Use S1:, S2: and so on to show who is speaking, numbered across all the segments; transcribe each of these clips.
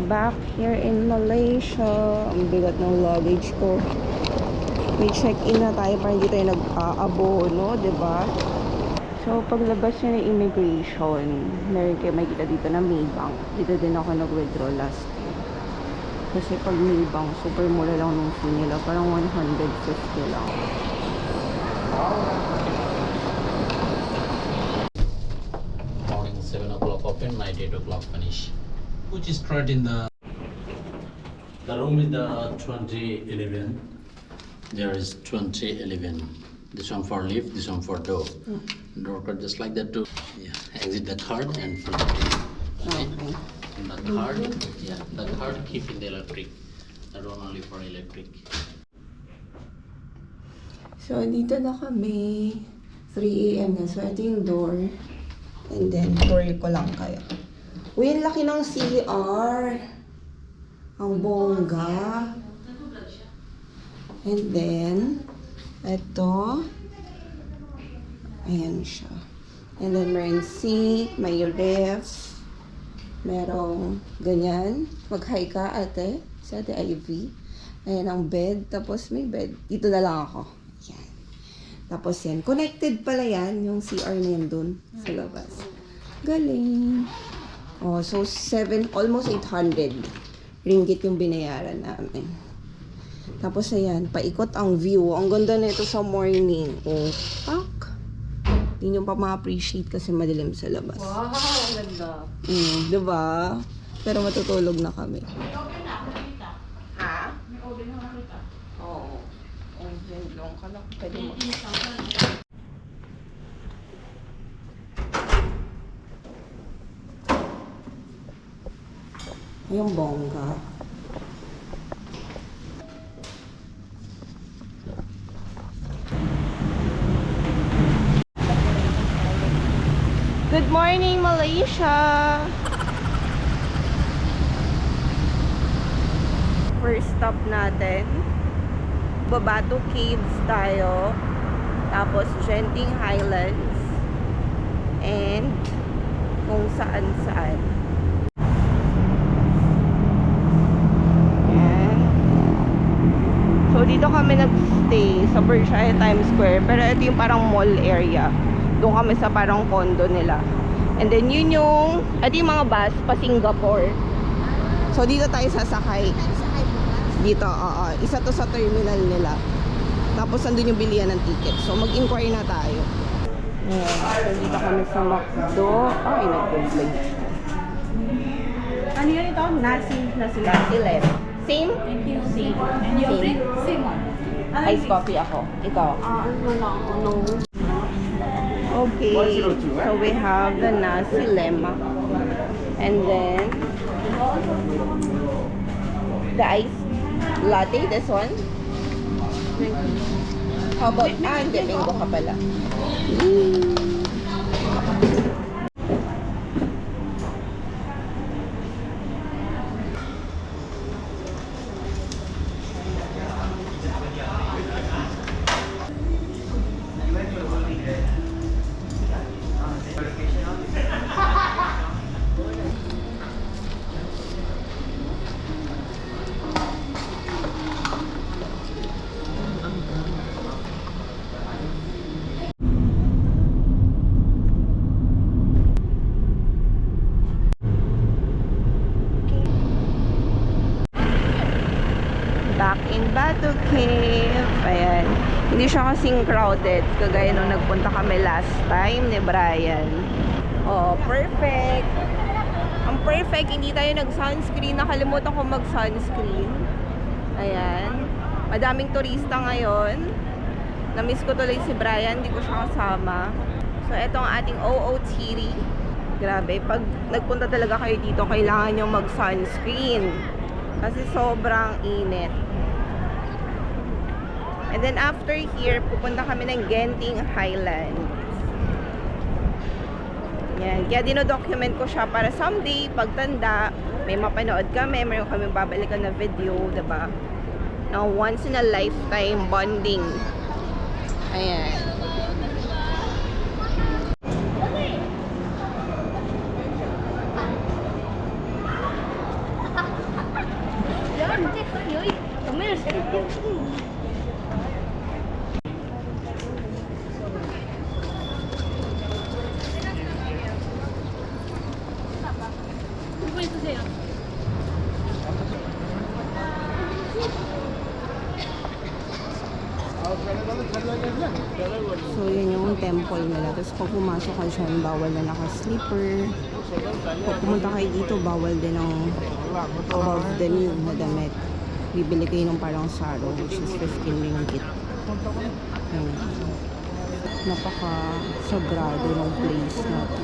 S1: back here in Malaysia. Ang bigat ng luggage ko. May check-in na tayo para hindi tayo nag-aabono, diba? So, paglabas nyo ng immigration, meron kayo makikita dito na Maybank. Dito din ako nag-withdraw last year. Kasi pag Maybank, super mura lang nung fee nila. Parang 150 lang.
S2: Morning 7 o'clock open, night 8 o'clock finish. Which is right in the room is the 2011. There is 2011. This one for lift, this one for door. Door card just like that too. Yeah. Exit the card and fill it in. Okay. And the card, yeah, the card keep in the electric. That one only for electric.
S1: So, dito na kami. 3 a.m. na. So, ito yung door. And then, tour ko lang kayo. Uy, ang laki ng CR. Ang bongga. And then, ito. Ayan siya. And then, meron sink, may ref. Merong ganyan. Mag-hi ka, ate. Si Ate Ivy. Ayan ang bed. Tapos, may bed. Dito na lang ako. Ayan. Tapos yan. Connected pala yan. Yung CR na yan dun sa labas. Galing. Oh, so, almost 800 ringgit yung binayaran namin. Tapos ayan, paikot ang view. Ang ganda na ito sa morning. Oh, pak. Hindi nyo pa ma-appreciate kasi madilim sa labas.
S3: Wow, ang ganda.
S1: Diba? Pero matutulog na kami.
S3: May oven na, nakita.
S1: Ha?
S3: May oven na, nakita.
S1: Oo. Oven lang ka lang. Pwede mo. Yung bongga. Good morning, Malaysia! First stop natin, Babato Caves tayo, tapos Genting Highlands, and kung saan-saan. Ayan. So, dito kami nag-stay sa Berkshire Times Square, pero ito yung parang mall area. Doon kami sa parang condo nila. And then yun yung, ito yung mga bus pa Singapore. So dito tayo sasakay. Dito, oo. Isa to sa terminal nila. Tapos andun yung bilihan ng ticket. So mag-inquire na tayo. Ayan. So dito kami sa McDo. Ay, nag-vlog.
S3: Ano yun ito? Nasi
S1: Nasi Same?
S3: Thank you. Same. And your drink? Same one.
S1: Iced coffee ako. Ikaw?
S3: Ano lang, ano?
S1: Okay, so we have the nasi lemak, and then the iced latte, this one. How about, hindi, bingo ka pala. Back in Bato Cave. Ayan. Hindi siya kasing crowded kagaya nung nagpunta kami last time ni Brian. Oh, perfect. Ang perfect, hindi tayo nag-sunscreen. Nakalimutan ko mag-sunscreen. Ayan. Madaming turista ngayon. Na-miss ko tuloy si Brian, hindi ko siya kasama. So, ito ang ating OOTD. Grabe, pag nagpunta talaga kayo dito, kailangan nyo mag-sunscreen. Kasi sobrang init. And then after here, pupunta kami ng Genting Highlands. Yan. Kaya dinodocument ko siya para someday, pagtanda, may mapanood kami, mayroon kami babalikan na video, diba? Na once in a lifetime bonding. Ayan. So, yun yung temple nila. Tapos pag pumasok ka dyan, bawal na naka-slipper. Pag pumunta kayo dito, bawal din ng above the knee na damit. Bibili kayo ng parang saro, which is 15 ringgit. Ayun. Napaka-sagrado ng place na to.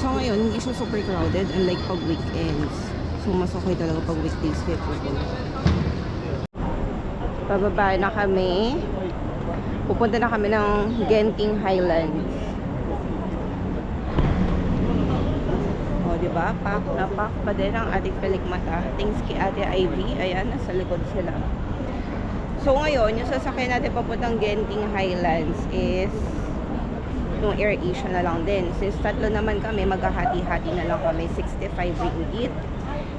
S1: So ngayon, hindi siya super crowded unlike pag weekends. So mas okay talaga pag weekdays kayo pupunta. Pababa na kami. Pupunta na kami ng Genting Highlands. O, diba? Pak na pak pa din ang ating pelikmata. Thanks kay Ate Ivy. Ayan, nasa likod sila. So ngayon, yung sasakyan natin papuntang Genting Highlands is yung Air Asia na lang din. Since tatlo naman kami, maghahati-hati na lang kami. 65 ringgit.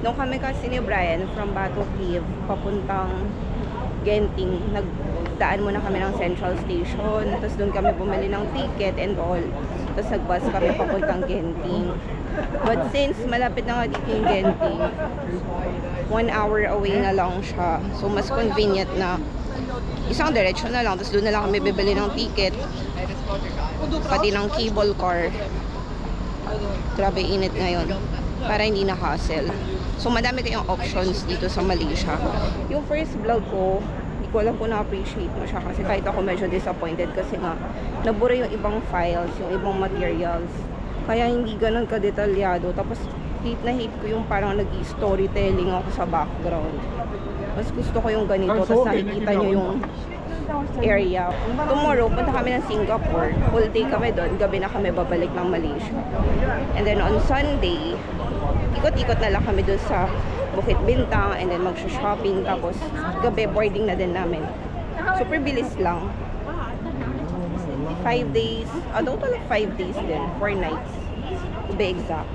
S1: Nung kami kasi ni Brian from Bato Cave papuntang Genting, nagdaan muna kami ng Central Station. Tapos doon kami bumili ng ticket and all. Tapos nag-bus kami papuntang Genting. But since malapit na nga dito yung Genting, 1 hour away na lang siya. So mas convenient na isang diretsyon na lang. Tapos doon na lang kami bibili ng ticket. Pati ng cable car. Grabe init ngayon. Para hindi na hassle. So madami kayong options dito sa Malaysia. Yung first vlog ko, hindi ko alam kung na-appreciate mo siya. Kasi kahit ako medyo disappointed. Kasi nga, nabura yung ibang files, yung ibang materials. Kaya hindi ganun ka-detalyado. Tapos hate na hate ko yung parang nag-storytelling ako sa background. Mas gusto ko yung ganito. Tapos nakikita nyo yung area. Tomorrow, punta kami ng Singapore. Full day kami doon. Gabi na kami babalik ng Malaysia. And then on Sunday, ikot-ikot na lang kami doon sa Bukit Bintang. And then mag-shopping. Tapos gabi, boarding na din namin. Super bilis lang. 5 days. Total of 5 days din. 4 nights. To be exact.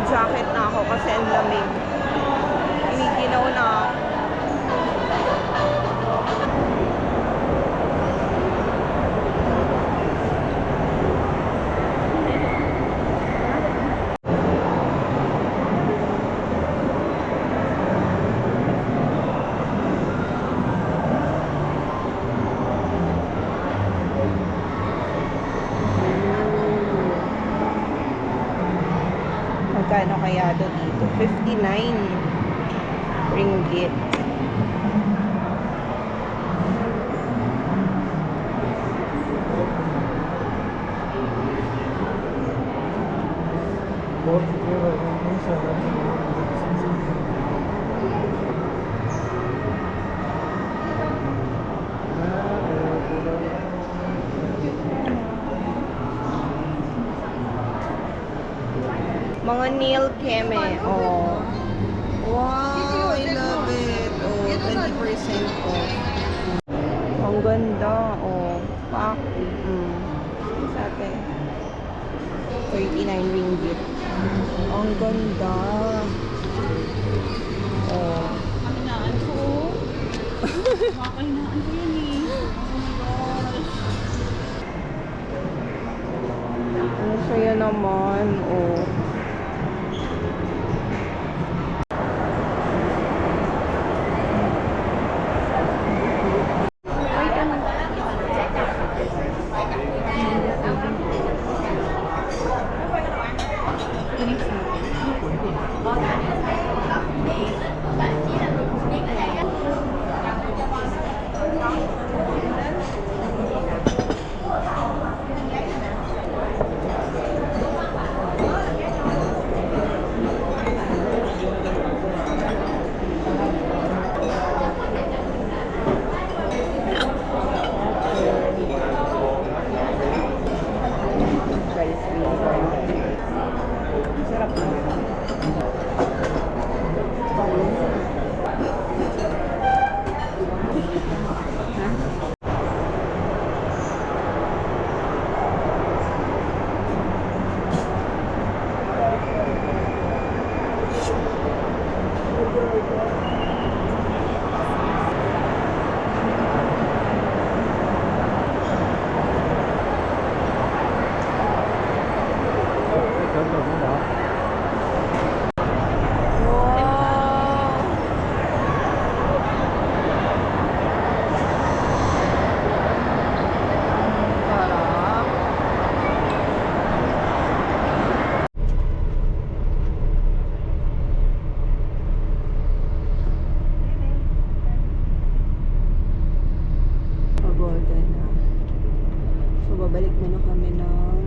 S1: Jacket na ako kasi ang lamig. Iniginaw na ako. Magkano kaya ito dito? 59 ringgit. Mga nail keme. Oh. Wow, I love it. Oh, 20% off. Ang ganda. Oh, pak. Sa atin. 39 ringgit. Ang ganda. Oh.
S3: Kaminaan ko. Makainaan ko yun eh. Oh my gosh.
S1: Ang saya naman. Oh. Sarap na. Pagoda na. So, babalik muna kami ng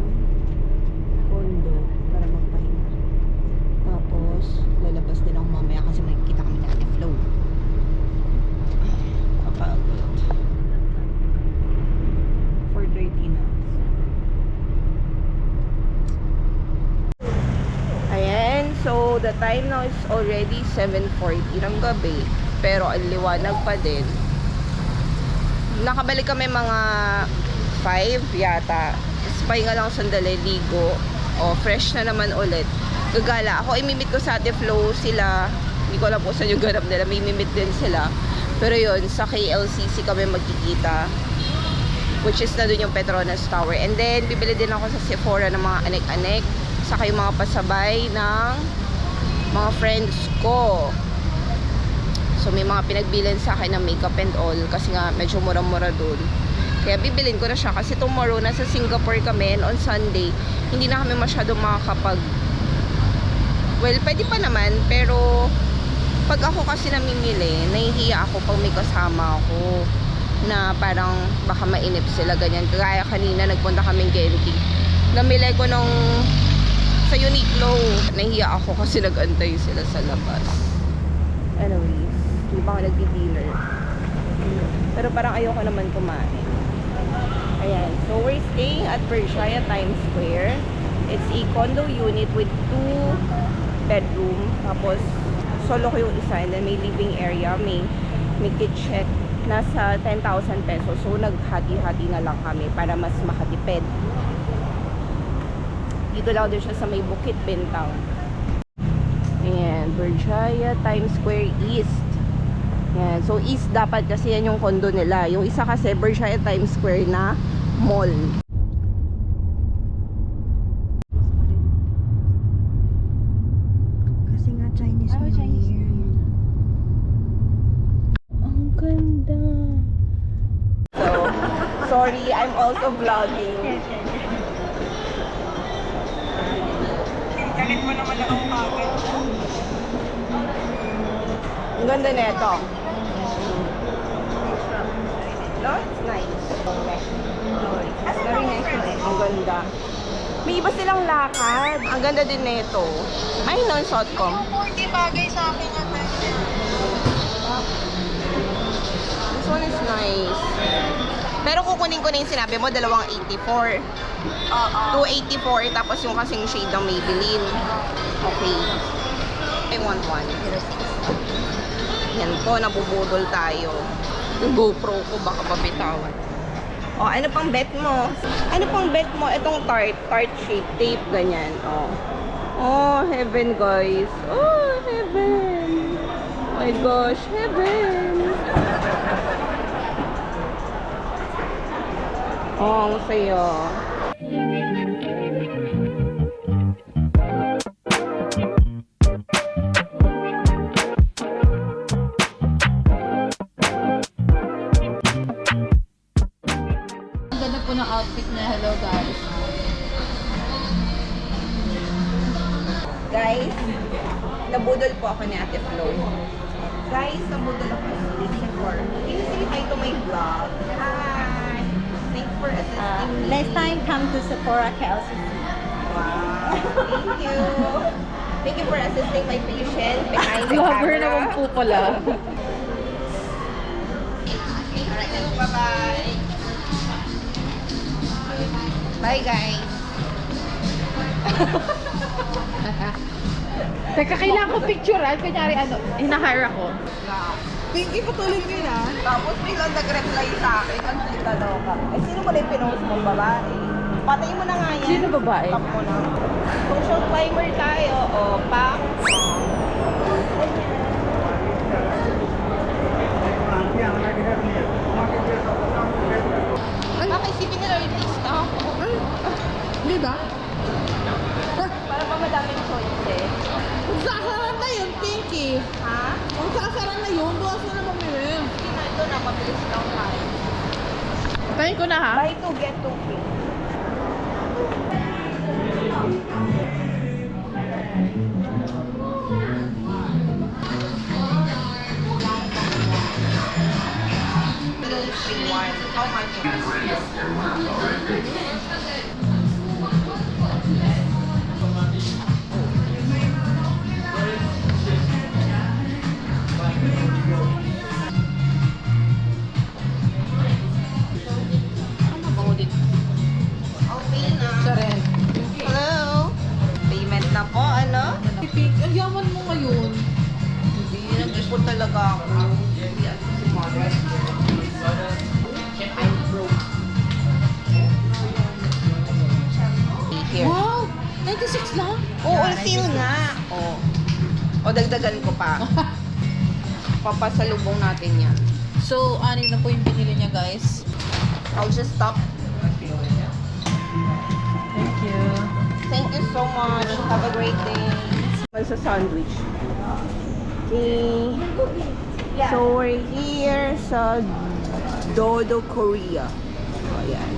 S1: condo para magpahinga. Tapos, lalabas din ako mamaya kasi makikita kami ni Ate Flo. Kapagod. 4:30 na. Ayan. So, the time now is already 7:40 ng gabi. Pero, ang liwanag pa din. Nakabalik kami mga 5 yata. Tapos pahinga lang sandali, ligo. O, fresh na naman ulit. Gagala. Ako, imimit ko sa Ate Flo sila. Hindi ko alam kung saan yung ganap nila. May imimit din sila. Pero yun, sa KLCC kami magkikita. Which is na dun yung Petronas Tower. And then, bibili din ako sa Sephora ng mga anek-anek. Saka yung mga pasabay ng mga friends ko. So, may mga pinagbilin sa akin ng makeup and all. Kasi nga, medyo mura-mura dun. Kaya bibilin ko na siya. Kasi tomorrow, nasa Singapore kami. And on Sunday, hindi na kami masyadong makakapag... Well, pwede pa naman. Pero, pag ako kasi namimili, nahihiya ako pag may kasama ako. Na parang baka mainip sila, ganyan. Kaya kanina, nagpunta kaming Genting. Namili ko nung... sa Uniqlo. Nahihiya ako kasi nag-antay sila sa labas. Anyways. Hindi pa ako nagdi-dinner. Pero parang ayoko naman kumain. Ayan. So, we're staying at Berkshire Times Square. It's a condo unit with 2 bedroom. Tapos, solo ko yung isa. And then, may living area. May kitchen. Nasa 10,000 pesos. So, naghati-hati na lang kami para mas makatipid. Dito lang din siya sa may Bukit Bintang. Ayan. Berkshire Times Square East. Yan. So, east dapat kasi yan yung condo nila. Yung isa kasi, Berkshire Times Square na mall. Kasi nga Chinese New Year. Ang ganda. So, sorry, I'm also vlogging. Galit mo naman akong kagad. Ang ganda na ito. No? It's nice. It's very nice. Ang ganda. May iba silang lakad. Ang ganda din na ito. Ay, non-shot ko.
S3: Yung 40 bagay sa akin yung
S1: This one is nice. Pero kukunin ko na yung sinabi mo, 284.
S3: Oo.
S1: 284, tapos yung kasing shade ng Maybelline. Okay. I want one. Yan po, nabubudol tayo. Yung GoPro ko, baka pabitawan. O, ano pang bet mo? Ano pang bet mo? Itong tart shape tape, ganyan. O. Oh, heaven, guys. Oh, heaven. Oh my gosh, heaven. Oh, ang saya.
S3: Ang ganda po ng outfit niya. Hello, guys.
S1: Guys, nabudol po ako ni Ate Flo. Guys, nabudol ako ni Sephora. Can you say hi to my vlog? Hi! Thanks for assisting me.
S3: Next time, come to Sephora KLCC.
S1: Wow! Thank you! Thank you for assisting my patient behind the
S3: Vlogger
S1: camera.
S3: naman po pala.
S1: Alright, bye-bye! Bye, guys!
S3: Teka, kailangan ko picturean. Kunyari, hina-hire ako.
S1: Thank you, patuloy mo yun ah. Tapos biglang nag-reply sa akin. Ang kita ka. Eh, sino mo na yung pinost mong babae? Patay mo na nga yan.
S3: Sino babae?
S1: Stop mo na. Social climber tayo. O, pa. Nakaisipin nila yung lista ako.
S3: Di ba?
S1: Para pa madaming choices.
S3: Kung sasaran na yun, Pinky.
S1: Ha?
S3: Kung sasaran na yun, bukas na naman yun.
S1: Ito na, mabilis lang tayo.
S3: Tayin ko na ha.
S1: Buy two, get two free. How much? Okay na.
S3: Siya rin.
S1: Hello? Payment na po, ano?
S3: Pink, ang yaman mo ngayon.
S1: Hindi, nag-ipon talaga ako. I'm broke. Here.
S3: Wow! 96 lang?
S1: Oo, on sale nga. Oo. O, dagdagan ko pa. Papasalubong natin yan.
S3: So, anin na po yung binili niya, guys.
S1: I'll just stop.
S3: Thank you.
S1: Thank you so much. Have a great day. Sa sandwich. Okay. So, we're here sa Dodo, Korea. So, ayan.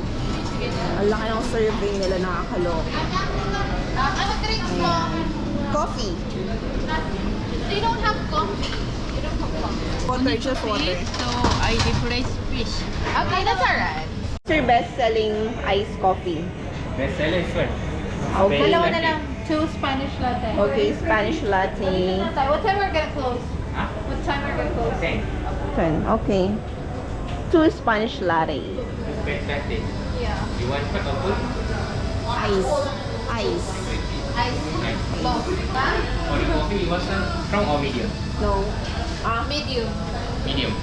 S1: Ang laki ng serving nila, nakakaloka.
S3: Ano drinks mo?
S1: Coffee.
S3: They don't have coffee. They don't have coffee.
S1: Water, just water.
S3: So, I replace fish. Okay, that's alright.
S1: What's your best-selling iced coffee?
S4: Best seller is what?
S1: Okay.
S3: Dalawa na lang. 2 Spanish latte.
S1: Okay, Spanish latte.
S3: What time we're gonna close?
S4: Huh?
S3: What time we're gonna close?
S4: 10.
S1: Okay. 2 Spanish latte.
S4: Best latte.
S3: Yeah.
S4: You want hot or cold?
S1: Ice. Ice.
S3: Ice. Both.
S4: For the coffee, you want some strong or medium?
S1: No.
S3: Medium.
S4: Medium.